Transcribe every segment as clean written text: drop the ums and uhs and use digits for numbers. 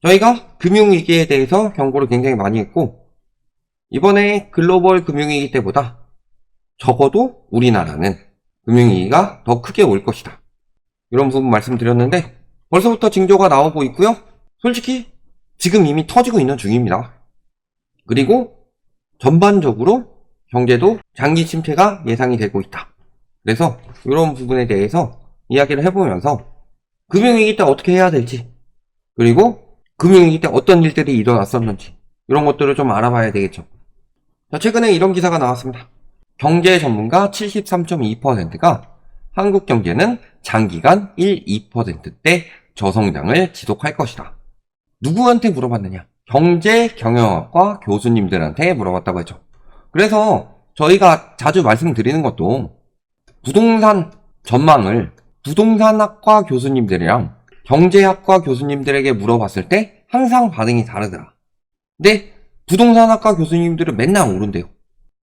저희가 금융위기에 대해서 경고를 굉장히 많이 했고, 이번에 글로벌 금융위기 때보다 적어도 우리나라는 금융위기가 더 크게 올 것이다, 이런 부분 말씀드렸는데 벌써부터 징조가 나오고 있고요. 솔직히 지금 이미 터지고 있는 중입니다. 그리고 전반적으로 경제도 장기 침체가 예상이 되고 있다. 그래서 이런 부분에 대해서 이야기를 해보면서 금융위기 때 어떻게 해야 될지, 그리고 금융위기 때 어떤 일들이 일어났었는지, 이런 것들을 좀 알아봐야 되겠죠. 자, 최근에 이런 기사가 나왔습니다. 경제 전문가 73.2%가 한국 경제는 장기간 1-2%대 저성장을 지속할 것이다. 누구한테 물어봤느냐? 경제 경영학과 교수님들한테 물어봤다고 했죠. 그래서 저희가 자주 말씀드리는 것도 부동산 전망을 부동산학과 교수님들이랑 경제학과 교수님들에게 물어봤을 때 항상 반응이 다르더라. 근데 부동산학과 교수님들은 맨날 오른대요.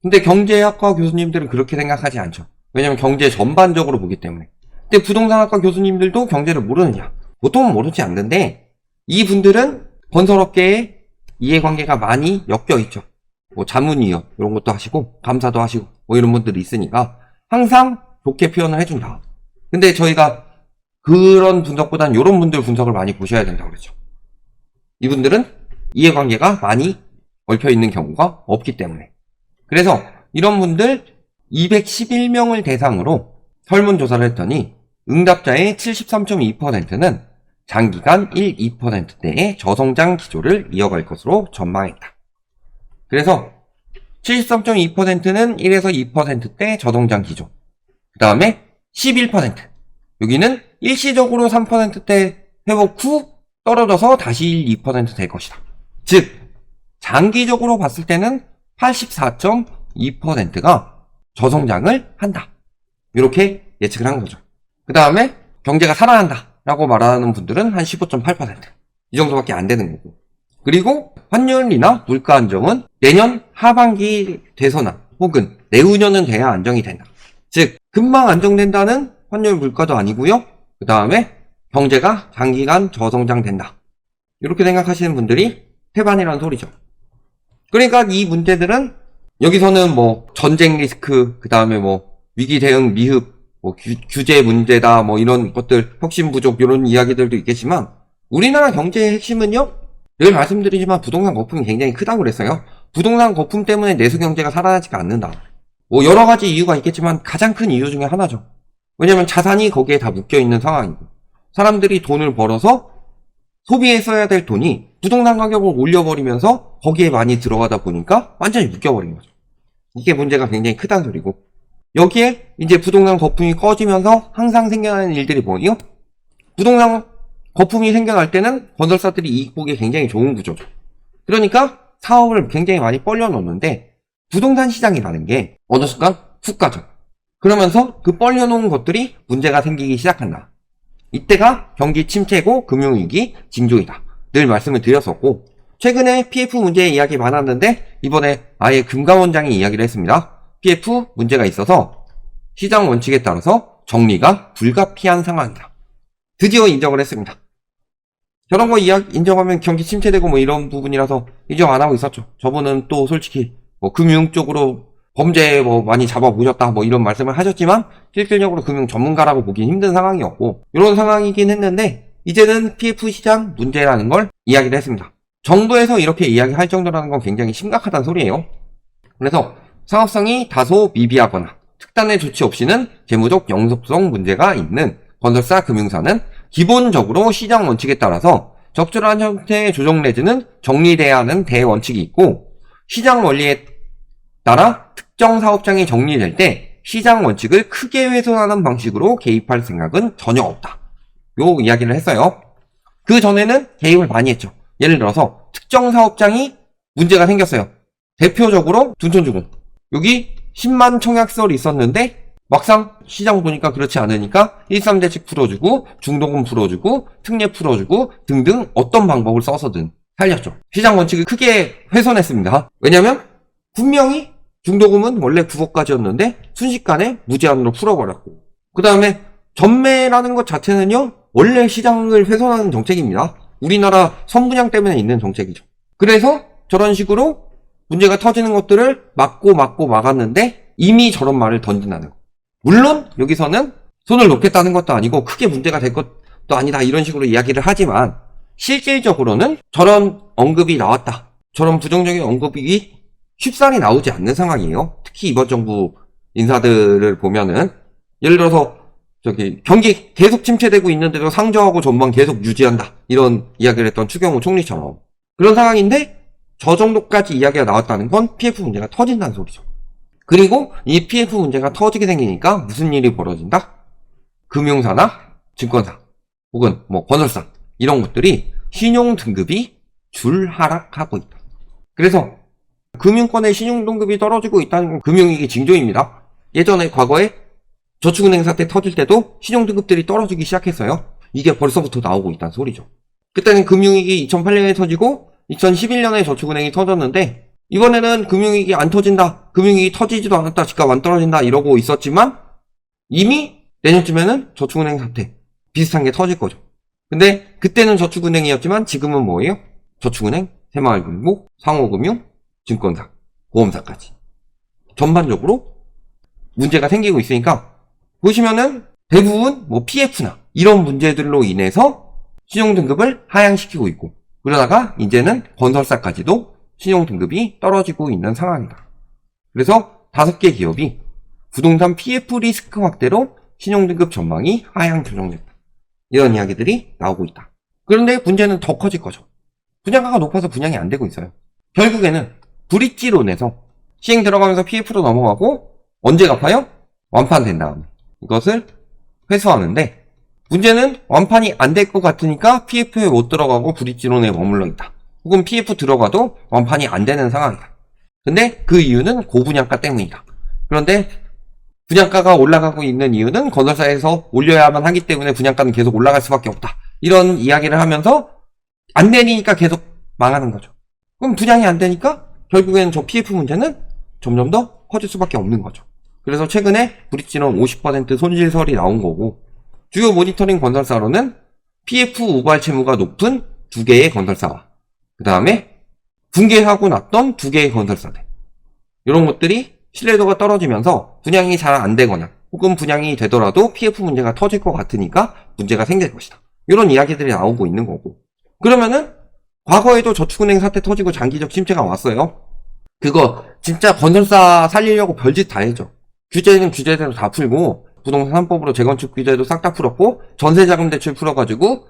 근데 경제학과 교수님들은 그렇게 생각하지 않죠. 왜냐면 경제 전반적으로 보기 때문에. 근데 부동산학과 교수님들도 경제를 모르느냐? 보통은 모르지 않는데 이분들은 건설업계에 이해관계가 많이 엮여있죠. 뭐 자문위원 이런 것도 하시고 감사도 하시고 뭐 이런 분들이 있으니까 항상 좋게 표현을 해준다. 근데 저희가 그런 분석보다는 이런 분들 분석을 많이 보셔야 된다고 그러죠. 이분들은 이해관계가 많이 얽혀있는 경우가 없기 때문에. 그래서 이런 분들 211명을 대상으로 설문조사를 했더니 응답자의 73.2%는 장기간 1-2%대의 저성장 기조를 이어갈 것으로 전망했다. 그래서 73.2%는 1에서 2%대 저성장 기조, 그 다음에 11%, 여기는 일시적으로 3%대 회복 후 떨어져서 다시 1-2% 될 것이다. 즉 장기적으로 봤을 때는 84.2%가 저성장을 한다, 이렇게 예측을 한 거죠. 그 다음에 경제가 살아난다 라고 말하는 분들은 한 15.8%, 이 정도밖에 안 되는 거고, 그리고 환율이나 물가 안정은 내년 하반기 돼서나 혹은 내후년은 돼야 안정이 된다. 즉 금방 안정된다는 환율 물가도 아니고요. 그 다음에 경제가 장기간 저성장 된다, 이렇게 생각하시는 분들이 태반이라는 소리죠. 그러니까 이 문제들은 여기서는 뭐 전쟁 리스크, 그 다음에 뭐 위기 대응 미흡, 뭐 규제 문제다, 뭐 이런 것들, 혁신 부족, 이런 이야기들도 있겠지만 우리나라 경제의 핵심은요, 늘 말씀드리지만 부동산 거품이 굉장히 크다고 그랬어요. 부동산 거품 때문에 내수 경제가 살아나지가 않는다. 뭐 여러 가지 이유가 있겠지만 가장 큰 이유 중에 하나죠. 왜냐면 자산이 거기에 다 묶여있는 상황이고, 사람들이 돈을 벌어서 소비에 써야 될 돈이 부동산 가격을 올려버리면서 거기에 많이 들어가다 보니까 완전히 묶여버린 거죠. 이게 문제가 굉장히 크다는 소리고, 여기에 이제 부동산 거품이 꺼지면서 항상 생겨나는 일들이 뭐예요? 부동산 거품이 생겨날 때는 건설사들이 이익 보기 굉장히 좋은 구조죠. 그러니까 사업을 굉장히 많이 벌려놓는데 부동산 시장이라는 게 어느 순간 훅 가죠. 그러면서 그 벌려놓은 것들이 문제가 생기기 시작한다. 이때가 경기 침체고 금융위기 징조이다, 늘 말씀을 드렸었고, 최근에 PF 문제 이야기 많았는데 이번에 아예 금감원장이 이야기를 했습니다. PF 문제가 있어서 시장 원칙에 따라서 정리가 불가피한 상황이다. 드디어 인정을 했습니다. 저런 거 인정하면 경기 침체되고 뭐 이런 부분이라서 인정 안 하고 있었죠. 저분은 또 솔직히 뭐 금융 쪽으로 범죄 뭐 많이 잡아보셨다 뭐 이런 말씀을 하셨지만 실질적으로 금융 전문가라고 보기 힘든 상황이었고, 이런 상황이긴 했는데 이제는 PF 시장 문제라는 걸 이야기를 했습니다. 정부에서 이렇게 이야기할 정도라는 건 굉장히 심각하다는 소리예요. 그래서 사업성이 다소 미비하거나 특단의 조치 없이는 재무적 영속성 문제가 있는 건설사 금융사는 기본적으로 시장 원칙에 따라서 적절한 형태의 조정 내지는 정리돼야 하는 대원칙이 있고, 시장 원리에 따라 특정 사업장이 정리될 때 시장 원칙을 크게 훼손하는 방식으로 개입할 생각은 전혀 없다, 요 이야기를 했어요. 그 전에는 개입을 많이 했죠. 예를 들어서 특정 사업장이 문제가 생겼어요. 대표적으로 둔촌주공, 여기 10만 청약설이 있었는데 막상 시장 보니까 그렇지 않으니까 13대책 풀어주고 중도금 풀어주고 특례 풀어주고 등등 어떤 방법을 써서든 살렸죠. 시장 원칙을 크게 훼손했습니다. 왜냐면 분명히 중도금은 원래 9억까지였는데 순식간에 무제한으로 풀어버렸고, 그 다음에 전매라는 것 자체는요 원래 시장을 훼손하는 정책입니다. 우리나라 선분양 때문에 있는 정책이죠. 그래서 저런 식으로 문제가 터지는 것들을 막았는데 이미 저런 말을 던진다는 거. 물론 여기서는 손을 놓겠다는 것도 아니고 크게 문제가 될 것도 아니다 이런 식으로 이야기를 하지만 실질적으로는 저런 언급이 나왔다. 저런 부정적인 언급이 쉽사리 나오지 않는 상황이에요. 특히 이번 정부 인사들을 보면은 예를 들어서 경기 계속 침체되고 있는데도 상저하고 전망 계속 유지한다 이런 이야기를 했던 추경호 총리처럼 그런 상황인데 저 정도까지 이야기가 나왔다는 건 PF 문제가 터진다는 소리죠. 그리고 이 PF 문제가 터지게 생기니까 무슨 일이 벌어진다? 금융사나 증권사 혹은 건설사 이런 것들이 신용 등급이 줄하락하고 있다. 그래서 금융권의 신용 등급이 떨어지고 있다는 건 금융위기 징조입니다. 예전에 과거에 저축은행 사태 터질 때도 신용 등급들이 떨어지기 시작했어요. 이게 벌써부터 나오고 있다는 소리죠. 그때는 금융위기 2008년에 터지고 2011년에 저축은행이 터졌는데 이번에는 금융위기 안 터진다. 금융위기 터지지도 않았다. 집값 안 떨어진다. 이러고 있었지만 이미 내년쯤에는 저축은행 사태 비슷한 게 터질 거죠. 근데 그때는 저축은행이었지만 지금은 뭐예요? 저축은행, 새마을금고, 상호금융, 증권사, 보험사까지 전반적으로 문제가 생기고 있으니까 보시면은 대부분 PF나 이런 문제들로 인해서 신용등급을 하향시키고 있고 그러다가 이제는 건설사까지도 신용등급이 떨어지고 있는 상황이다. 그래서 5개 기업이 부동산 PF 리스크 확대로 신용등급 전망이 하향 조정됐다. 이런 이야기들이 나오고 있다. 그런데 문제는 더 커질 거죠. 분양가가 높아서 분양이 안 되고 있어요. 결국에는 브릿지론에서 시행 들어가면서 PF로 넘어가고 언제 갚아요? 완판된 다음에 이것을 회수하는데 문제는 완판이 안 될 것 같으니까 PF에 못 들어가고 브릿지론에 머물러 있다. 혹은 PF 들어가도 완판이 안 되는 상황이다. 근데 그 이유는 고분양가 때문이다. 그런데 분양가가 올라가고 있는 이유는 건설사에서 올려야만 하기 때문에 분양가는 계속 올라갈 수밖에 없다. 이런 이야기를 하면서 안 내리니까 계속 망하는 거죠. 그럼 분양이 안 되니까 결국에는 저 PF 문제는 점점 더 커질 수밖에 없는 거죠. 그래서 최근에 브릿지론 50% 손실설이 나온 거고 주요 모니터링 건설사로는 PF 우발 채무가 높은 2개의 건설사와 그 다음에 붕괴하고 났던 2개의 건설사들 이런 것들이 신뢰도가 떨어지면서 분양이 잘 안 되거나 혹은 분양이 되더라도 PF 문제가 터질 것 같으니까 문제가 생길 것이다. 이런 이야기들이 나오고 있는 거고 그러면은 과거에도 저축은행 사태 터지고 장기적 침체가 왔어요. 그거 진짜 건설사 살리려고 별짓 다 했죠. 규제는 규제대로 다 풀고 부동산 3법으로 재건축 규제도 싹 다 풀었고 전세자금 대출 풀어가지고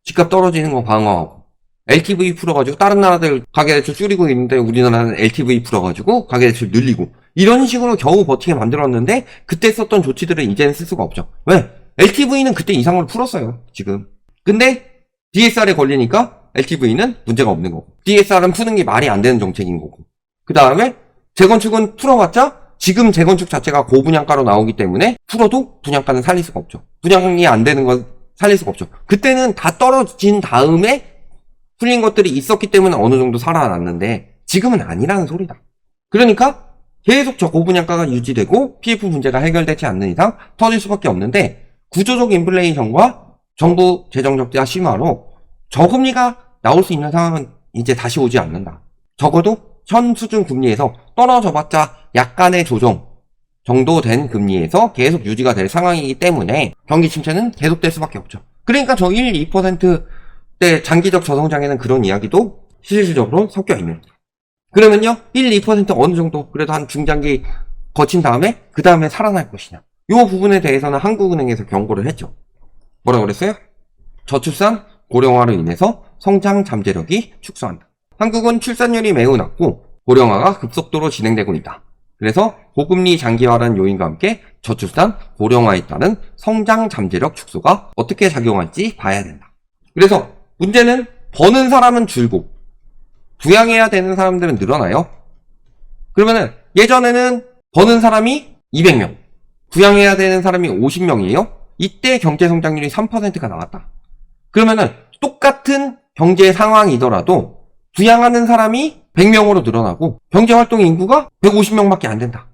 집값 떨어지는 거 방어하고 LTV 풀어가지고 다른 나라들 가계대출 줄이고 있는데 우리나라는 LTV 풀어가지고 가계대출 늘리고 이런 식으로 겨우 버티게 만들었는데 그때 썼던 조치들은 이제는 쓸 수가 없죠. 왜? LTV는 그때 이상으로 풀었어요. 지금. 근데 DSR에 걸리니까 LTV는 문제가 없는 거고 DSR은 푸는 게 말이 안 되는 정책인 거고 그 다음에 재건축은 풀어봤자 지금 재건축 자체가 고분양가로 나오기 때문에 풀어도 분양가는 살릴 수가 없죠. 분양이 안 되는 건 살릴 수가 없죠. 그때는 다 떨어진 다음에 풀린 것들이 있었기 때문에 어느 정도 살아났는데 지금은 아니라는 소리다. 그러니까 계속 저 고분양가가 유지되고 PF 문제가 해결되지 않는 이상 터질 수밖에 없는데 구조적 인플레이션과 정부 재정적자 심화로 저금리가 나올 수 있는 상황은 이제 다시 오지 않는다. 적어도 현 수준 금리에서 떨어져봤자 약간의 조정 정도 된 금리에서 계속 유지가 될 상황이기 때문에 경기 침체는 계속될 수밖에 없죠. 그러니까 저 1, 2%대 장기적 저성장에는 그런 이야기도 실질적으로 섞여 있는. 그러면요 1, 2% 어느 정도 그래도 한 중장기 거친 다음에 그 다음에 살아날 것이냐. 이 부분에 대해서는 한국은행에서 경고를 했죠. 뭐라고 그랬어요? 저출산 고령화로 인해서 성장 잠재력이 축소한다. 한국은 출산율이 매우 낮고 고령화가 급속도로 진행되고 있다. 그래서 고금리 장기화라는 요인과 함께 저출산 고령화에 따른 성장 잠재력 축소가 어떻게 작용할지 봐야 된다. 그래서 문제는 버는 사람은 줄고 부양해야 되는 사람들은 늘어나요. 그러면은 예전에는 버는 사람이 200명, 부양해야 되는 사람이 50명이에요. 이때 경제성장률이 3%가 나왔다. 그러면은 똑같은 경제 상황이더라도 부양하는 사람이 100명으로 늘어나고 경제활동 인구가 150명밖에 안 된다.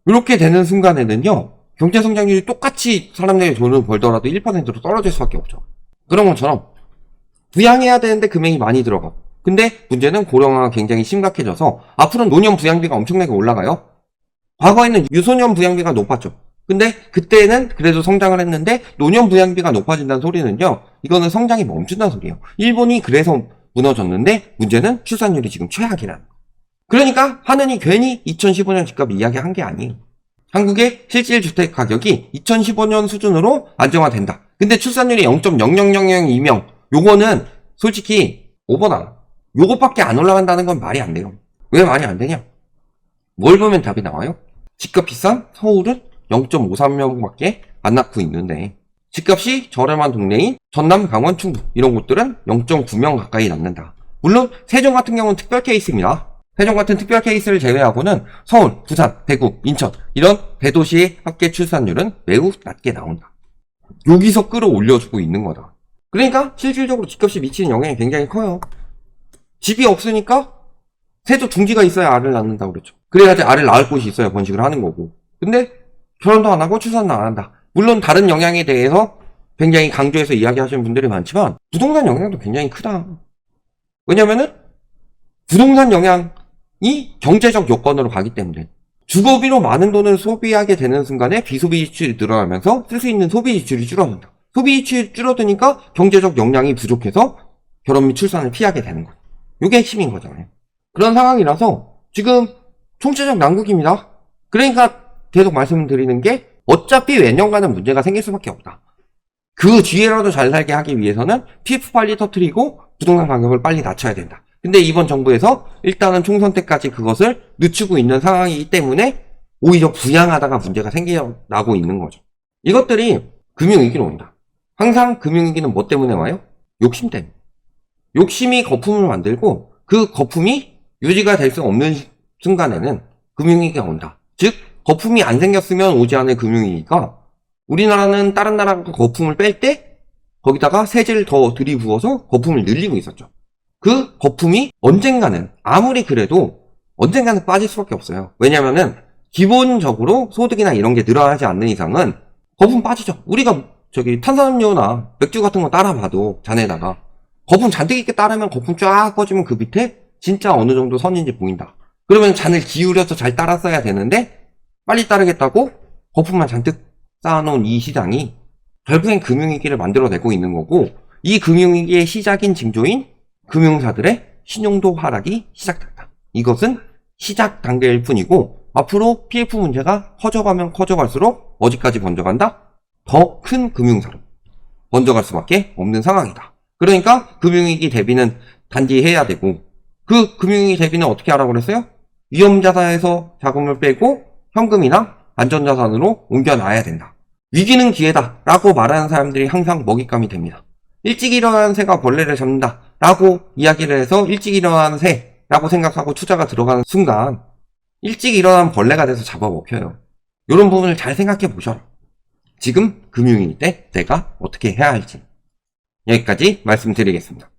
이렇게 되는 순간에는요. 경제성장률이 똑같이 사람들이 돈을 벌더라도 1%로 떨어질 수밖에 없죠. 그런 것처럼 부양해야 되는데 금액이 많이 들어가고. 근데 문제는 고령화가 굉장히 심각해져서 앞으로는 노년 부양비가 엄청나게 올라가요. 과거에는 유소년 부양비가 높았죠. 근데 그때는 그래도 성장을 했는데 노년 부양비가 높아진다는 소리는요. 이거는 성장이 멈춘다는 소리예요. 일본이 그래서 무너졌는데 문제는 출산율이 지금 최악이라는 거. 그러니까 하느니 괜히 2015년 집값 이야기한 게 아니에요. 한국의 실질 주택 가격이 2015년 수준으로 안정화된다. 근데 출산율이 0.00002명. 요거는 솔직히 오버다. 요것밖에 안 올라간다는 건 말이 안 돼요. 왜 말이 안 되냐? 뭘 보면 답이 나와요? 집값 비싼 서울은 0.53명밖에 안 낳고 있는데 집값이 저렴한 동네인 전남, 강원, 충북 이런 곳들은 0.9명 가까이 낳는다. 물론 세종 같은 경우는 특별 케이스입니다. 세종 같은 특별 케이스를 제외하고는 서울, 부산, 대구, 인천 이런 대도시의 합계 출산율은 매우 낮게 나온다. 여기서 끌어올려주고 있는 거다. 그러니까 실질적으로 집값이 미치는 영향이 굉장히 커요. 집이 없으니까 세조 둥지가 있어야 알을 낳는다고 그랬죠. 그래야지 알을 낳을 곳이 있어야 번식을 하는 거고. 근데 결혼도 안 하고 출산도 안 한다. 물론 다른 영향에 대해서 굉장히 강조해서 이야기하시는 분들이 많지만 부동산 영향도 굉장히 크다. 왜냐면은 부동산 영향이 경제적 요건으로 가기 때문에 주거비로 많은 돈을 소비하게 되는 순간에 비소비 지출이 늘어나면서 쓸 수 있는 소비 지출이 줄어든다. 소비 지출이 줄어드니까 경제적 역량이 부족해서 결혼 및 출산을 피하게 되는 거예요. 이게 핵심인 거잖아요. 그런 상황이라서 지금 총체적 난국입니다. 그러니까 계속 말씀을 드리는 게 어차피 매년간은 문제가 생길 수밖에 없다. 그 뒤에라도 잘 살게 하기 위해서는 PF 빨리 터뜨리고 부동산 가격을 빨리 낮춰야 된다. 근데 이번 정부에서 일단은 총선 때까지 그것을 늦추고 있는 상황이기 때문에 오히려 부양하다가 문제가 생겨나고 있는 거죠. 이것들이 금융위기로 온다. 항상 금융위기는 뭐 때문에 와요? 욕심 때문에. 욕심이 거품을 만들고 그 거품이 유지가 될 수 없는 순간에는 금융위기가 온다. 즉 거품이 안 생겼으면 오지 않을 금융위기가 우리나라는 다른 나라가 거품을 뺄 때 거기다가 세제를 더 들이부어서 거품을 늘리고 있었죠. 그 거품이 언젠가는 아무리 그래도 언젠가는 빠질 수밖에 없어요. 왜냐면은 기본적으로 소득이나 이런 게 늘어나지 않는 이상은 거품 빠지죠. 우리가 탄산음료나 맥주 같은 거 따라봐도 잔에다가 거품 잔뜩 있게 따르면 거품 쫙 꺼지면 그 밑에 진짜 어느 정도 선인지 보인다. 그러면 잔을 기울여서 잘 따랐어야 되는데 빨리 따르겠다고 거품만 잔뜩 쌓아놓은 이 시장이 결국엔 금융위기를 만들어내고 있는 거고, 이 금융위기의 시작인 징조인 금융사들의 신용도 하락이 시작된다. 이것은 시작 단계일 뿐이고 앞으로 PF 문제가 커져가면 커져갈수록 어디까지 번져간다? 더 큰 금융사로 번져갈 수밖에 없는 상황이다. 그러니까 금융위기 대비는 단디 해야 되고, 그 금융위기 대비는 어떻게 하라고 그랬어요? 위험자산에서 자금을 빼고 현금이나 안전자산으로 옮겨놔야 된다. 위기는 기회다 라고 말하는 사람들이 항상 먹잇감이 됩니다. 일찍 일어나는 새가 벌레를 잡는다 라고 이야기를 해서 일찍 일어나는 새라고 생각하고 투자가 들어가는 순간 일찍 일어난 벌레가 돼서 잡아먹혀요. 이런 부분을 잘 생각해 보셔라. 지금 금융위기 때 내가 어떻게 해야 할지 여기까지 말씀드리겠습니다.